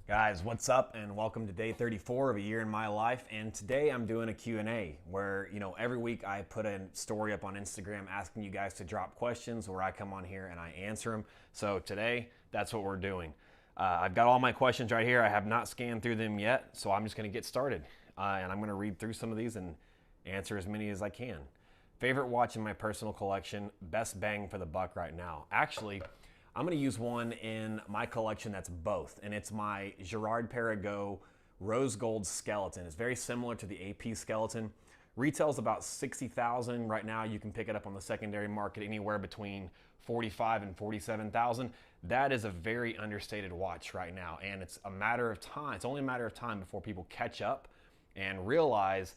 Guys, what's up and welcome to day 34 of a year in my life. And today I'm doing a Q&A where, every week I put a story up on Instagram asking you guys to drop questions where I come on here and I answer them. So today, that's what we're doing. I've got all my questions right here. I have not scanned through them yet, so I'm just going to get started. And I'm going to read through some of these and answer as many as I can. Favorite watch in my personal collection, best bang for the buck right now. Actually, I'm going to use one in my collection that's both, and it's my Girard-Perregaux rose gold skeleton. It's very similar to the AP skeleton. Retails about $60,000 right now. You can pick it up on the secondary market anywhere between $45,000 and $47,000. That is a very understated watch right now, and it's a matter of time. It's only a matter of time before people catch up and realize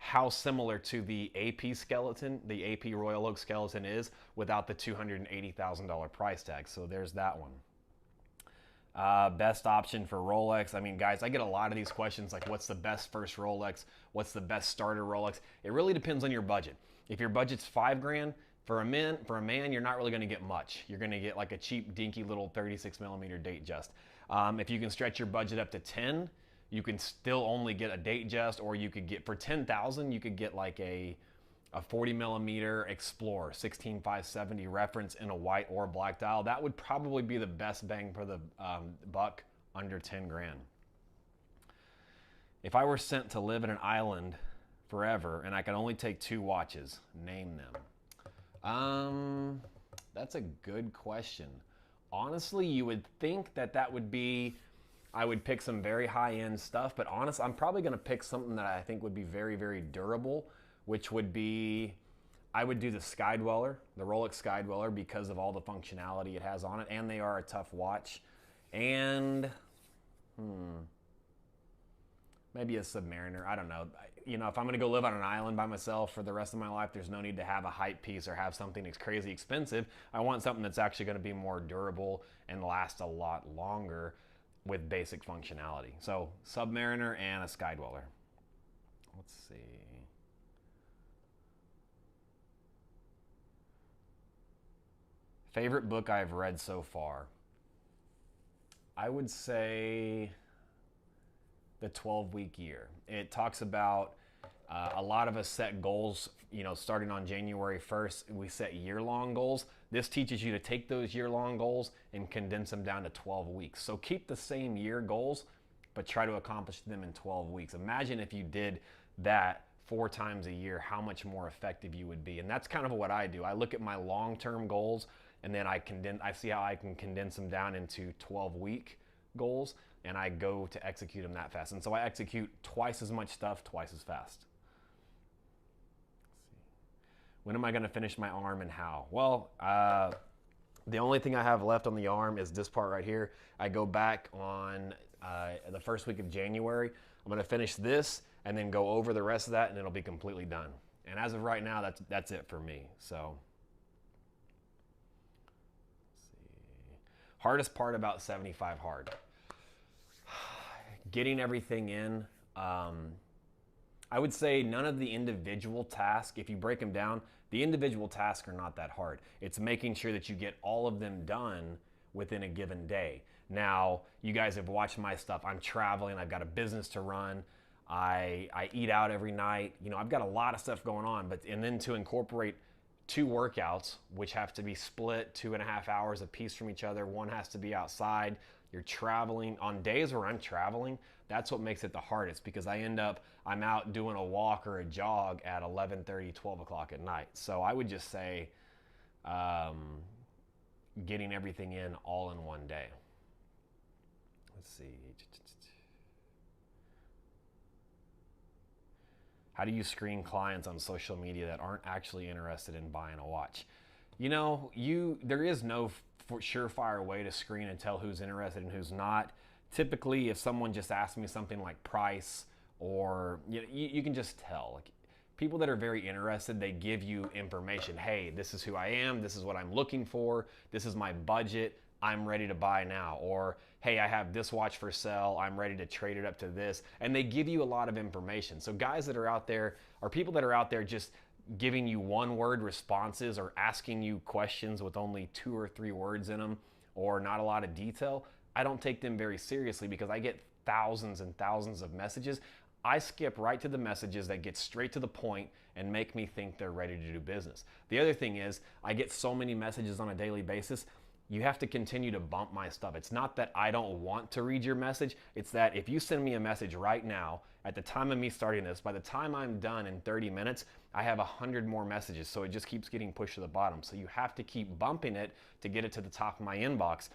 how similar to the AP skeleton, the AP Royal Oak skeleton is without the $280,000 price tag. So there's that one. Best option for Rolex. I mean, guys, I get a lot of these questions like what's the best first Rolex? What's the best starter Rolex? It really depends on your budget. If your budget's $5,000, for a man, you're not really going to get much. You're going to get like a cheap, dinky little 36 millimeter date just. If you can stretch your budget up to 10, you can still only get a date just, or you could get for 10,000, you could get like a 40 millimeter Explorer 16570 reference in a white or black dial. That would probably be the best bang for the buck under 10 grand. If I were sent to live in an island forever and I could only take 2 watches, name them. That's a good question. Honestly, you would think that would be, I would pick some very high-end stuff, but honestly, I'm probably going to pick something that I think would be very, very durable, which would be, I would do the Skydweller, the Rolex Skydweller, because of all the functionality it has on it, and they are a tough watch. And, maybe a Submariner. I don't know. If I'm going to go live on an island by myself for the rest of my life, there's no need to have a hype piece or have something that's crazy expensive. I want something that's actually going to be more durable and last a lot longer with basic functionality. So Submariner and a Skydweller. Let's see. Favorite book I've read so far? I would say the 12-week year. It talks about a lot of us set goals, starting on January 1st, we set year-long goals. This teaches you to take those year-long goals and condense them down to 12 weeks. So keep the same year goals, but try to accomplish them in 12 weeks. Imagine if you did that 4 times a year, how much more effective you would be. And that's kind of what I do. I look at my long-term goals, and then I see how I can condense them down into 12-week goals, and I go to execute them that fast. And so I execute twice as much stuff twice as fast. When am I going to finish my arm and how? Well, the only thing I have left on the arm is this part right here. I go back on the first week of January. I'm going to finish this and then go over the rest of that, and it'll be completely done. And as of right now, that's it for me. So, let's see. Hardest part about 75 hard. Getting everything in. I would say none of the individual tasks, if you break them down, the individual tasks are not that hard. It's making sure that you get all of them done within a given day. Now, you guys have watched my stuff. I'm traveling. I've got a business to run. I eat out every night. I've got a lot of stuff going on. And then to incorporate 2 workouts, which have to be split 2.5 hours apiece from each other. One has to be outside. You're traveling. On days where I'm traveling, that's what makes it the hardest, because I'm out doing a walk or a jog at 11:30, 12 o'clock at night. So I would just say getting everything in all in one day. Let's see. How do you screen clients on social media that aren't actually interested in buying a watch? There is no surefire way to screen and tell who's interested and who's not. Typically, if someone just asks me something like price, or you can just tell. Like, people that are very interested, they give you information. Hey, this is who I am. This is what I'm looking for. This is my budget. I'm ready to buy now. Or, hey, I have this watch for sale. I'm ready to trade it up to this. And they give you a lot of information. So guys that are out there, or people that are out there just giving you 1-word responses or asking you questions with only 2 or 3 words in them, or not a lot of detail, I don't take them very seriously because I get thousands and thousands of messages. I skip right to the messages that get straight to the point and make me think they're ready to do business. The other thing is, I get so many messages on a daily basis. You have to continue to bump my stuff. It's not that I don't want to read your message. It's that if you send me a message right now, at the time of me starting this, by the time I'm done in 30 minutes, I have 100 more messages. So it just keeps getting pushed to the bottom. So you have to keep bumping it to get it to the top of my inbox,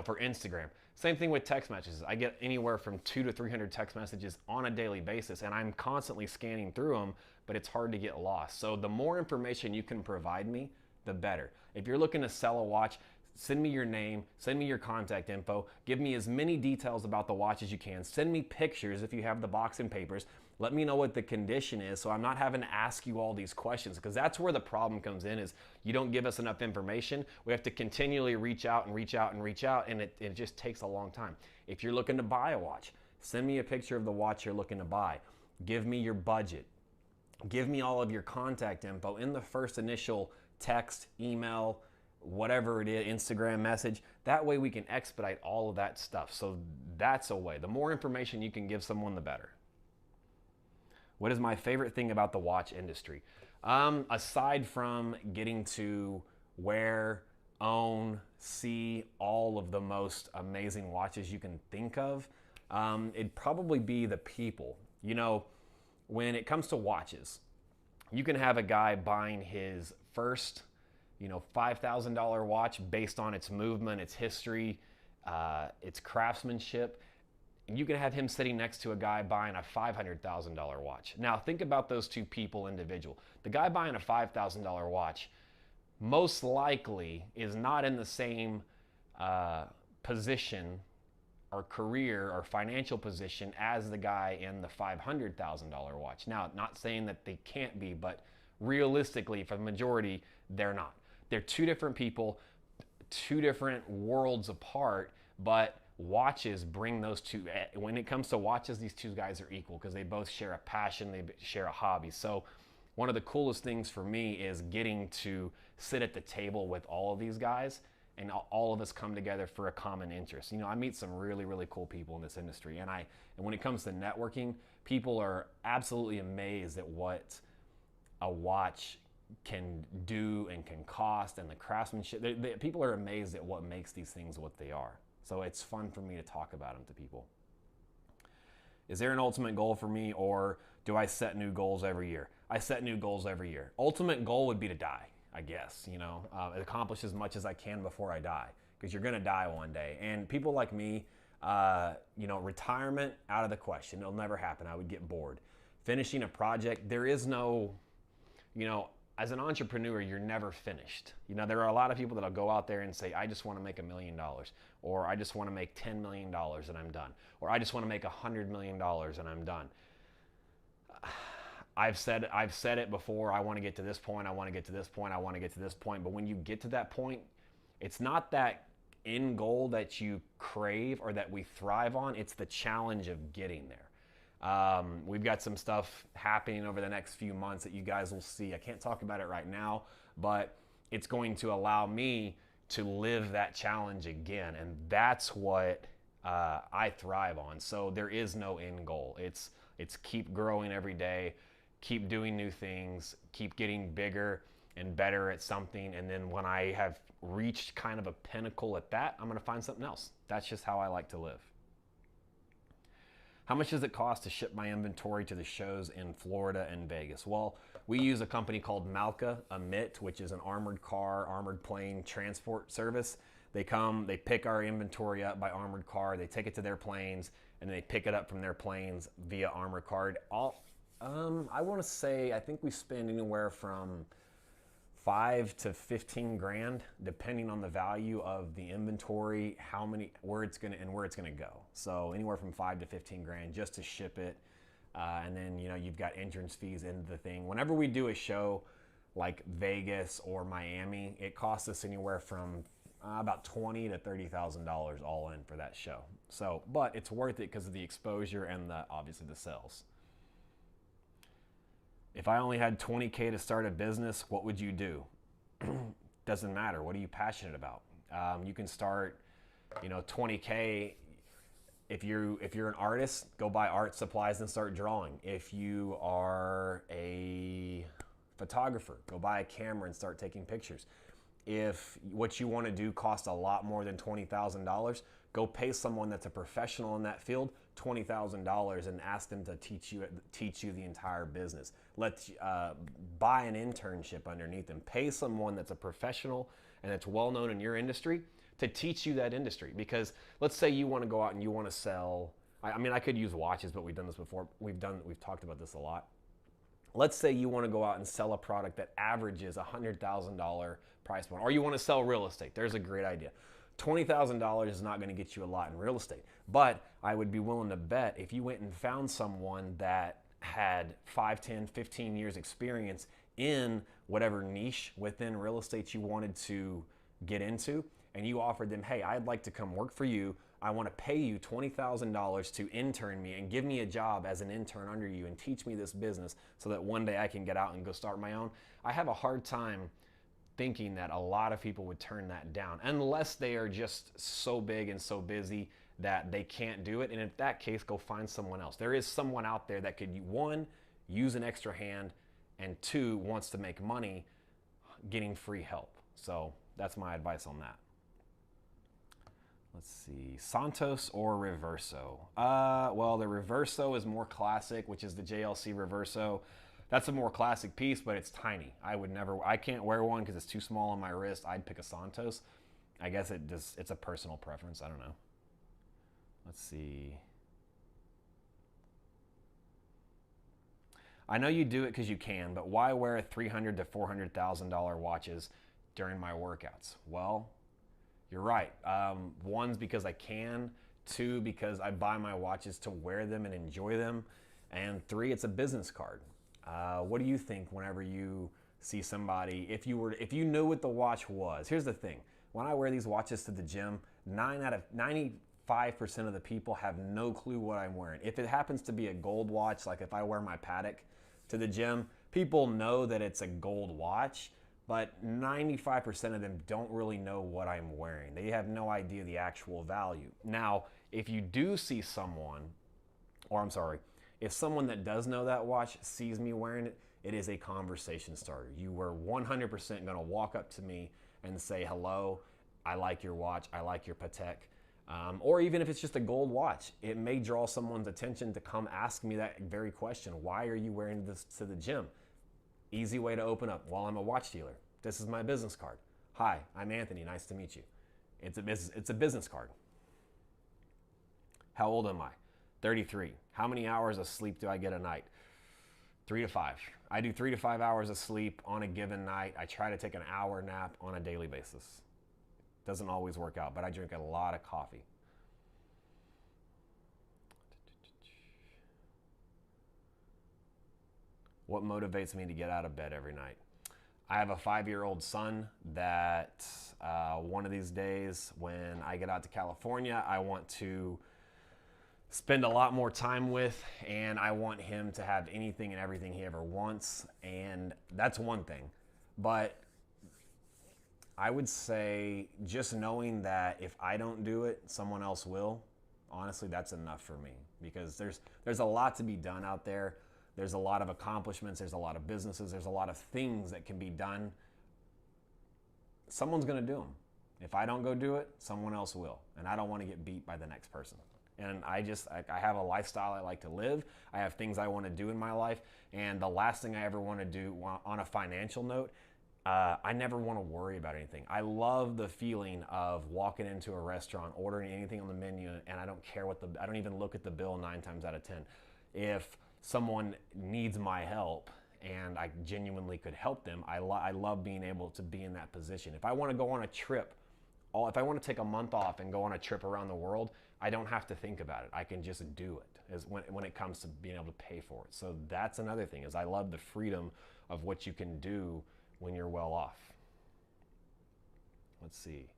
for Instagram. Same thing with text messages. I get anywhere from 200 to 300 text messages on a daily basis, and I'm constantly scanning through them, but it's hard to get lost. So the more information you can provide me, the better. If you're looking to sell a watch, send me your name, send me your contact info, give me as many details about the watch as you can, send me pictures if you have the box and papers, let me know what the condition is so I'm not having to ask you all these questions, because that's where the problem comes in, is you don't give us enough information. We have to continually reach out and reach out and reach out, and it just takes a long time. If you're looking to buy a watch, send me a picture of the watch you're looking to buy. Give me your budget. Give me all of your contact info in the first initial text, email, whatever it is, Instagram message. That way we can expedite all of that stuff. So that's a way. The more information you can give someone, the better. What is my favorite thing about the watch industry? Aside from getting to wear, own, see all of the most amazing watches you can think of, it'd probably be the people. When it comes to watches, you can have a guy buying his first $5,000 watch based on its movement, its history, its craftsmanship. And you can have him sitting next to a guy buying a $500,000 watch. Now think about those two people individual. The guy buying a $5,000 watch most likely is not in the same position or career or financial position as the guy in the $500,000 watch. Now, not saying that they can't be, but realistically, for the majority, they're not. They're two different people, two different worlds apart, but watches bring those two. When it comes to watches, these two guys are equal because they both share a passion, they share a hobby. So one of the coolest things for me is getting to sit at the table with all of these guys and all of us come together for a common interest. I meet some really, really cool people in this industry, and when it comes to networking, people are absolutely amazed at what a watch can do and can cost, and the craftsmanship. People are amazed at what makes these things what they are. So it's fun for me to talk about them to people. Is there an ultimate goal for me, or do I set new goals every year? I set new goals every year. Ultimate goal would be to die, I guess. Accomplish as much as I can before I die, because you're gonna die one day. And people like me, retirement, out of the question. It'll never happen. I would get bored. Finishing a project, there is no, as an entrepreneur, you're never finished. There are a lot of people that'll go out there and say, I just want to make $1 million, or I just want to make $10 million and I'm done, or I just want to make $100 million and I'm done. I've said it before. I want to get to this point. I want to get to this point. I want to get to this point. But when you get to that point, it's not that end goal that you crave or that we thrive on. It's the challenge of getting there. We've got some stuff happening over the next few months that you guys will see. I can't talk about it right now, but it's going to allow me to live that challenge again. And that's what I thrive on. So there is no end goal. It's keep growing every day, keep doing new things, keep getting bigger and better at something. And then when I have reached kind of a pinnacle at that, I'm going to find something else. That's just how I like to live. How much does it cost to ship my inventory to the shows in Florida and Vegas? Well, we use a company called Malka Emit, which is an armored car, armored plane transport service. They come, they pick our inventory up by armored car, they take it to their planes, and they pick it up from their planes via armored car. I want to say, I think we spend anywhere from $5 to $15 grand, depending on the value of the inventory, where it's gonna go. So anywhere from $5 to $15 grand just to ship it, and then you've got entrance fees into the thing. Whenever we do a show like Vegas or Miami, it costs us anywhere from about $20,000 to $30,000 all in for that show. So, but it's worth it because of the exposure and obviously the sales. If I only had $20K to start a business, what would you do? Doesn't matter. What are you passionate about? You can start 20K. If you're an artist, go buy art supplies and start drawing. If you are a photographer, go buy a camera and start taking pictures. If what you want to do costs a lot more than $20,000, go pay someone that's a professional in that field $20,000 and ask them to teach you the entire business. Buy an internship underneath them. Pay someone that's a professional and that's well known in your industry to teach you that industry. Because let's say you want to go out and you want to sell. I could use watches, but we've done this before. We've talked about this a lot. Let's say you want to go out and sell a product that averages $100,000 price point, or you want to sell real estate. There's a great idea. $20,000 is not going to get you a lot in real estate, but I would be willing to bet if you went and found someone that had 5, 10, 15 years experience in whatever niche within real estate you wanted to get into, and you offered them, hey, I'd like to come work for you. I want to pay you $20,000 to intern me and give me a job as an intern under you and teach me this business so that one day I can get out and go start my own. I have a hard time thinking that a lot of people would turn that down unless they are just so big and so busy that they can't do it. And in that case, go find someone else. There is someone out there that could, one, use an extra hand, and two, wants to make money getting free help. So that's my advice on that. Let's see, Santos or Reverso? Well, the Reverso is more classic, which is the JLC Reverso. That's a more classic piece, but it's tiny. I can't wear one because it's too small on my wrist. I'd pick a Santos. I guess it's a personal preference. I don't know. Let's see. I know you do it because you can, but why wear $300,000 to $400,000 watches during my workouts? Well, you're right. One's because I can. Two, because I buy my watches to wear them and enjoy them. And three, it's a business card. What do you think whenever you see somebody, if you knew what the watch was? Here's the thing. When I wear these watches to the gym, 95% of the people have no clue what I'm wearing. If it happens to be a gold watch, like if I wear my Patek to the gym, people know that it's a gold watch, but 95% of them don't really know what I'm wearing. They have no idea the actual value. Now, if you do see someone, if someone that does know that watch sees me wearing it, it is a conversation starter. You were 100% gonna walk up to me and say, hello, I like your watch, I like your Patek. Or even if it's just a gold watch, it may draw someone's attention to come ask me that very question. Why are you wearing this to the gym? Easy way to open up. Well, I'm a watch dealer. This is my business card. Hi, I'm Anthony. Nice to meet you. It's a business card. How old am I? 33. How many hours of sleep do I get a night? 3 to 5. I do 3 to 5 hours of sleep on a given night. I try to take an hour nap on a daily basis. Doesn't always work out, but I drink a lot of coffee. What motivates me to get out of bed every night? I have a 5-year-old son that one of these days when I get out to California, I want to spend a lot more time with, and I want him to have anything and everything he ever wants, and that's one thing. But I would say just knowing that if I don't do it, someone else will, honestly, that's enough for me, because there's a lot to be done out there. There's a lot of accomplishments, there's a lot of businesses, there's a lot of things that can be done. Someone's gonna do them. If I don't go do it, someone else will, and I don't wanna get beat by the next person. And I have a lifestyle I like to live. I have things I wanna do in my life, and the last thing I ever wanna do on a financial note, I never wanna worry about anything. I love the feeling of walking into a restaurant, ordering anything on the menu, and I don't care I don't even look at the bill 9 times out of 10. If someone needs my help and I genuinely could help them, I love being able to be in that position. If I want to go on a trip, if I want to take a month off and go on a trip around the world, I don't have to think about it. I can just do it when it comes to being able to pay for it. So that's another thing, is I love the freedom of what you can do when you're well off. Let's see.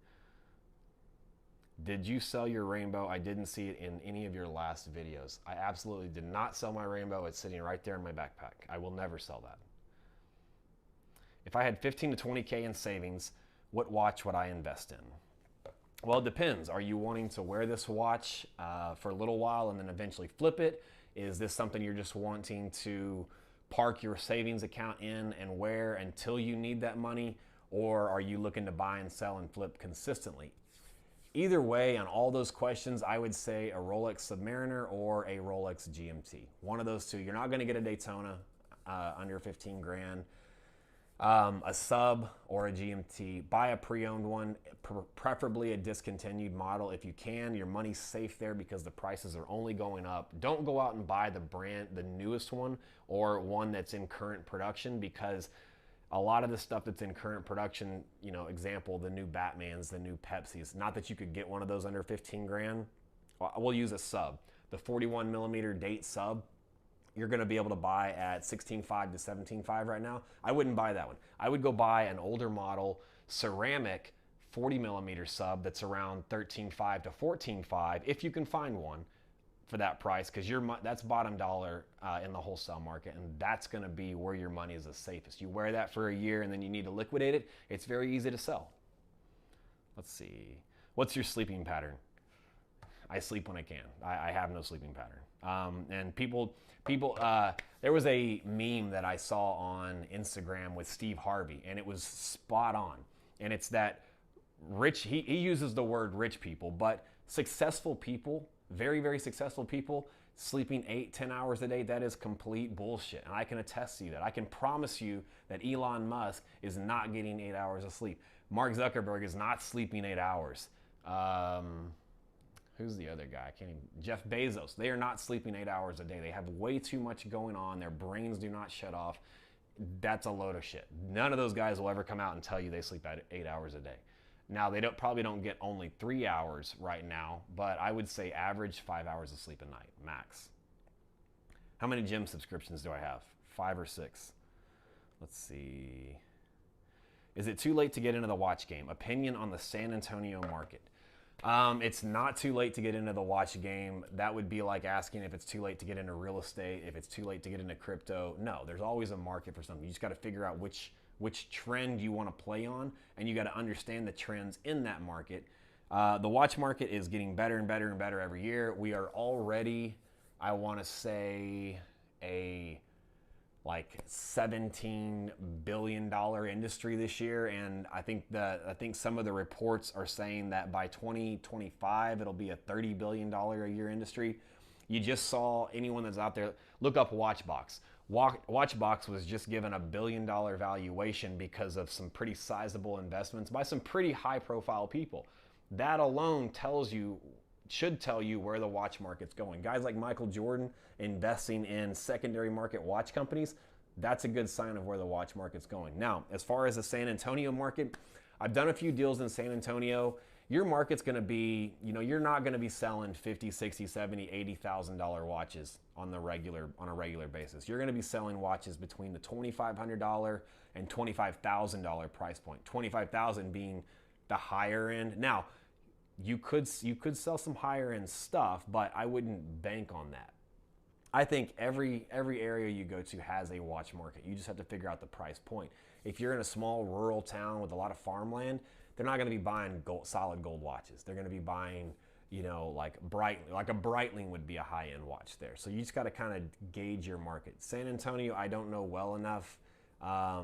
Did you sell your rainbow? I didn't see it in any of your last videos. I absolutely did not sell my rainbow. It's sitting right there in my backpack. I will never sell that. If I had 15 to 20K in savings, what watch would I invest in? Well, it depends. Are you wanting to wear this watch for a little while and then eventually flip it? Is this something you're just wanting to park your savings account in and wear until you need that money? Or are you looking to buy and sell and flip consistently? Either way, on all those questions, I would say a Rolex Submariner or a Rolex GMT. One of those two. You're not going to get a Daytona under 15 grand. A sub or a GMT. Buy a pre-owned one, preferably a discontinued model if you can. Your money's safe there because the prices are only going up. Don't go out and buy the newest one or one that's in current production, because a lot of the stuff that's in current production, example, the new Batmans, the new Pepsis, not that you could get one of those under 15 grand. We'll use a sub. The 41 millimeter date sub, you're going to be able to buy at 16.5 to 17.5 right now. I wouldn't buy that one. I would go buy an older model ceramic 40 millimeter sub that's around 13.5 to 14.5 if you can find one for that price, because that's bottom dollar in the wholesale market, and that's going to be where your money is the safest. You wear that for a year and then you need to liquidate it. It's very easy to sell. Let's see. What's your sleeping pattern? I sleep when I can. I have no sleeping pattern. And people, there was a meme that I saw on Instagram with Steve Harvey, and it was spot on. And it's that he uses the word rich people, but successful people, very, very successful people, sleeping 8-10 hours a day, that is complete bullshit. And I can attest to you that. I can promise you that Elon Musk is not getting 8 hours of sleep. Mark Zuckerberg is not sleeping 8 hours. Who's the other guy? Jeff Bezos. They are not sleeping 8 hours a day. They have way too much going on. Their brains do not shut off. That's a load of shit. None of those guys will ever come out and tell you they sleep 8 hours a day. Now, they probably don't get only 3 hours right now, but I would say average 5 hours of sleep a night, max. How many gym subscriptions do I have? 5 or 6. Let's see. Is it too late to get into the watch game? Opinion on the San Antonio market. It's not too late to get into the watch game. That would be like asking if it's too late to get into real estate, if it's too late to get into crypto. No, there's always a market for something. You just got to figure out which trend you want to play on, and you got to understand the trends in that market. The watch market is getting better and better and better every year. We are already, I want to say, a $17 billion industry this year, and I think some of the reports are saying that by 2025 it'll be a $30 billion a year industry. You just saw, anyone that's out there, look up Watchbox. Watchbox was just given a $1 billion valuation because of some pretty sizable investments by some pretty high profile people. That alone should tell you where the watch market's going. Guys like Michael Jordan investing in secondary market watch companies, that's a good sign of where the watch market's going. Now, as far as the San Antonio market, I've done a few deals in San Antonio. Your market's going to be, you're not going to be selling $50, $60, $70, $80,000 watches on a regular basis. You're going to be selling watches between the $2,500 and $25,000 price point. $25,000 being the higher end. Now, you could sell some higher end stuff, but I wouldn't bank on that. I think every area you go to has a watch market. You just have to figure out the price point. If you're in a small rural town with a lot of farmland, they're not going to be buying solid gold watches. They're going to be buying, like a Breitling would be a high-end watch there. So you just got to kind of gauge your market. San Antonio, I don't know well enough. A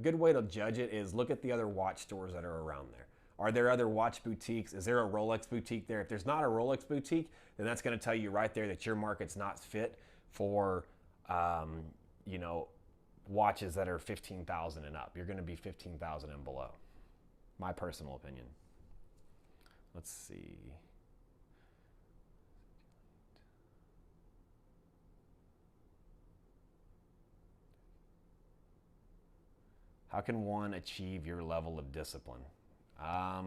good way to judge it is look at the other watch stores that are around there. Are there other watch boutiques? Is there a Rolex boutique there? If there's not a Rolex boutique, then that's going to tell you right there that your market's not fit for, watches that are 15,000 and up. You're going to be 15,000 and below. My personal opinion. Let's see. How can one achieve your level of discipline? I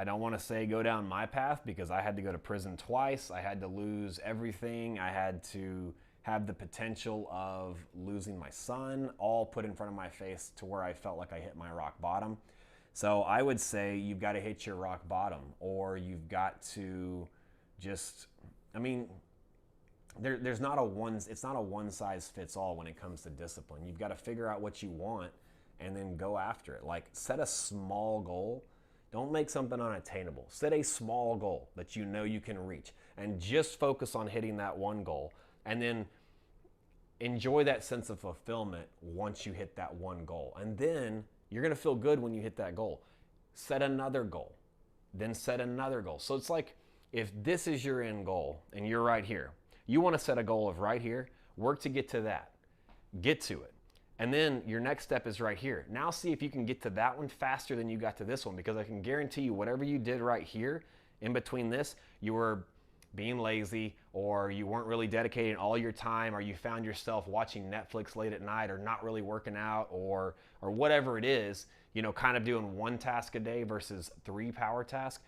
don't want to say go down my path, because I had to go to prison twice. I had to lose everything. I had to have the potential of losing my son, all put in front of my face, to where I felt like I hit my rock bottom. So I would say you've got to hit your rock bottom, or you've got to just, it's not a one size fits all when it comes to discipline. You've got to figure out what you want and then go after it. Like, set a small goal. Don't make something unattainable. Set a small goal that you know you can reach and just focus on hitting that one goal, and then enjoy that sense of fulfillment once you hit that one goal. And then you're gonna feel good when you hit that goal. Set another goal, then set another goal. So it's like, if this is your end goal and you're right here, you wanna set a goal of right here, work to get to that, get to it. And then your next step is right here. Now see if you can get to that one faster than you got to this one, because I can guarantee you whatever you did right here in between this, you were being lazy, or you weren't really dedicating all your time, or you found yourself watching Netflix late at night, or not really working out, or whatever it is, you know, kind of doing one task a day versus 3 power tasks,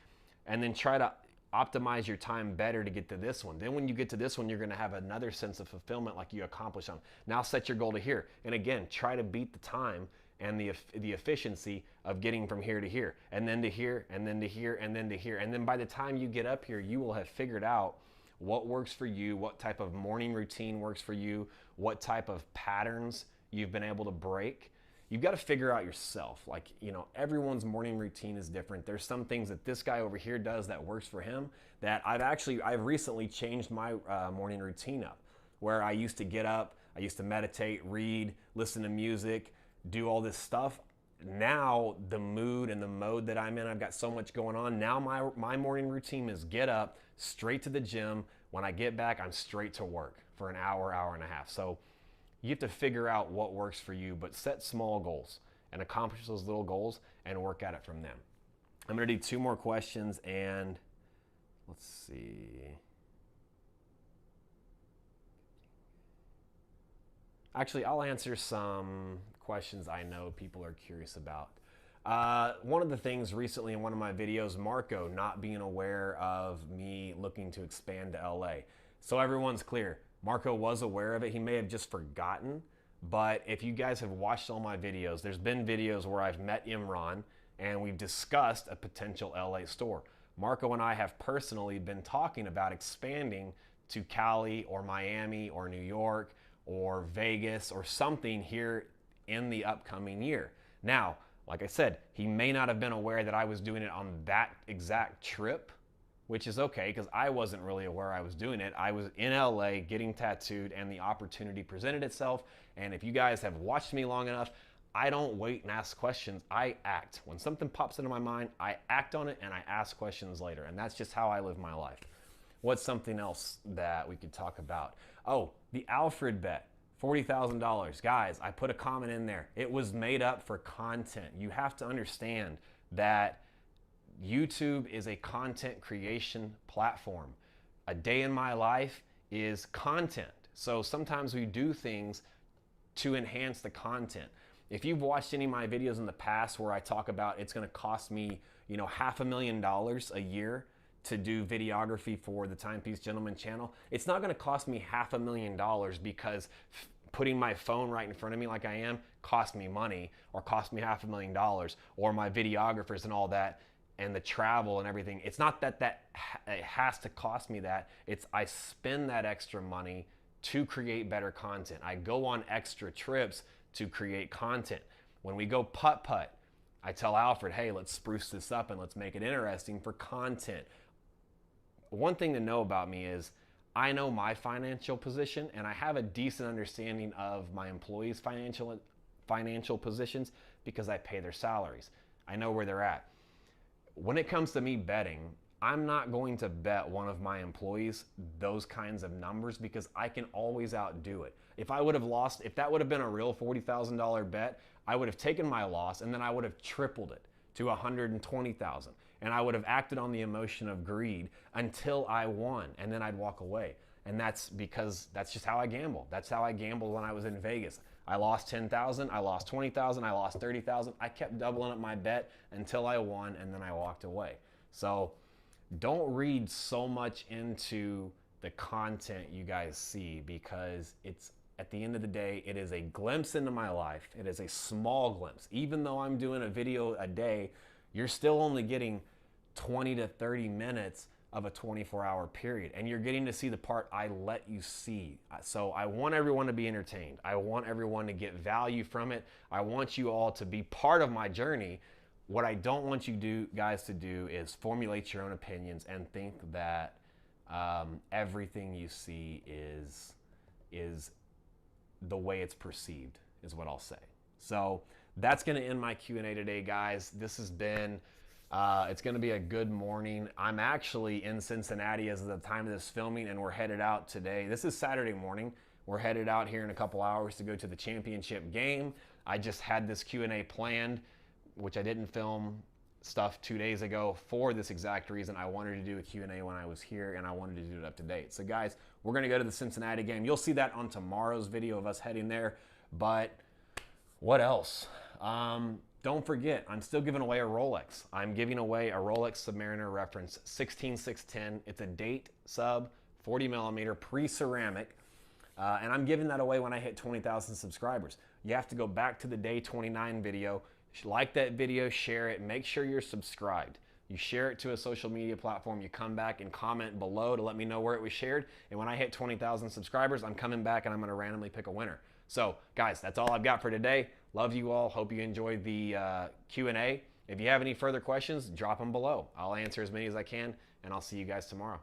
and then try to optimize your time better to get to this one. Then when you get to this one, you're gonna have another sense of fulfillment, like you accomplished something. Now set your goal to here. And again, try to beat the time and the efficiency of getting from here to here, and then to here, and then to here, and then to here. And then by the time you get up here, you will have figured out what works for you, what type of morning routine works for you, what type of patterns you've been able to break. You've got to figure out yourself. Like, you know, everyone's morning routine is different. There's some things that this guy over here does that works for him that I've recently changed my morning routine up, where I used to get up, I used to meditate, read, listen to music, do all this stuff. Now the mood and the mode that I'm in, I've got so much going on. Now my morning routine is get up, straight to the gym. When I get back, I'm straight to work for an hour, hour and a half. So you have to figure out what works for you, but set small goals and accomplish those little goals and work at it from them. I'm gonna do 2 more questions, and let's see. Actually, I'll answer some questions I know people are curious about. One of the things recently in one of my videos, Marco not being aware of me looking to expand to LA. So everyone's clear. Marco was aware of it. He may have just forgotten, but if you guys have watched all my videos, there's been videos where I've met Imran and we've discussed a potential LA store. Marco and I have personally been talking about expanding to Cali or Miami or New York or Vegas or something here in the upcoming year. Now, like I said, he may not have been aware that I was doing it on that exact trip, which is okay, because I wasn't really aware I was doing it. I was in LA getting tattooed and the opportunity presented itself. And if you guys have watched me long enough, I don't wait and ask questions, I act. When something pops into my mind, I act on it and I ask questions later. And that's just how I live my life. What's something else that we could talk about? Oh, the Alfred bet, $40,000. Guys, I put a comment in there. It was made up for content. You have to understand that YouTube is a content creation platform. A day in my life is content. So sometimes we do things to enhance the content. If you've watched any of my videos in the past where I talk about it's gonna cost me, you know, $500,000 a year to do videography for the Timepiece Gentleman channel, it's not gonna cost me $500,000 because putting my phone right in front of me like I am cost me money, or cost me $500,000, or my videographers and all that, and the travel and everything. It's not that it has to cost me that. It's I spend that extra money to create better content. I go on extra trips to create content. When we go putt-putt, I tell Alfred, hey, let's spruce this up and let's make it interesting for content. One thing to know about me is I know my financial position, and I have a decent understanding of my employees' financial positions because I pay their salaries. I know where they're at. When it comes to me betting, I'm not going to bet one of my employees those kinds of numbers because I can always outdo it. If I would have lost, if that would have been a real $40,000 bet, I would have taken my loss and then I would have tripled it to $120,000. And I would have acted on the emotion of greed until I won, and then I'd walk away. And that's because that's just how I gamble. That's how I gambled when I was in Vegas. I lost 10,000, I lost 20,000, I lost 30,000. I kept doubling up my bet until I won, and then I walked away. So don't read so much into the content you guys see, because it's, at the end of the day, it is a glimpse into my life. It is a small glimpse. Even though I'm doing a video a day, you're still only getting 20 to 30 minutes of a 24-hour period. And you're getting to see the part I let you see. So I want everyone to be entertained. I want everyone to get value from it. I want you all to be part of my journey. What I don't want you guys to do is formulate your own opinions and think that everything you see is the way it's perceived, is what I'll say. So that's going to end my Q&A today, guys. This has been, it's going to be a good morning. I'm actually in Cincinnati as of the time of this filming, and we're headed out today. This is Saturday morning. We're headed out here in a couple hours to go to the championship game. I just had this Q&A planned, which I didn't film stuff 2 days ago for this exact reason. I wanted to do a Q&A when I was here, and I wanted to do it up to date. So guys, we're going to go to the Cincinnati game. You'll see that on tomorrow's video of us heading there. But what else? Don't forget, I'm still giving away a Rolex. I'm giving away a Rolex Submariner Reference 16610. It's a date sub, 40 millimeter, pre-ceramic. And I'm giving that away when I hit 20,000 subscribers. You have to go back to the day 29 video, like that video, share it, make sure you're subscribed. You share it to a social media platform, you come back and comment below to let me know where it was shared. And when I hit 20,000 subscribers, I'm coming back and I'm gonna randomly pick a winner. So guys, that's all I've got for today. Love you all, hope you enjoyed the Q&A. If you have any further questions, drop them below. I'll answer as many as I can, and I'll see you guys tomorrow.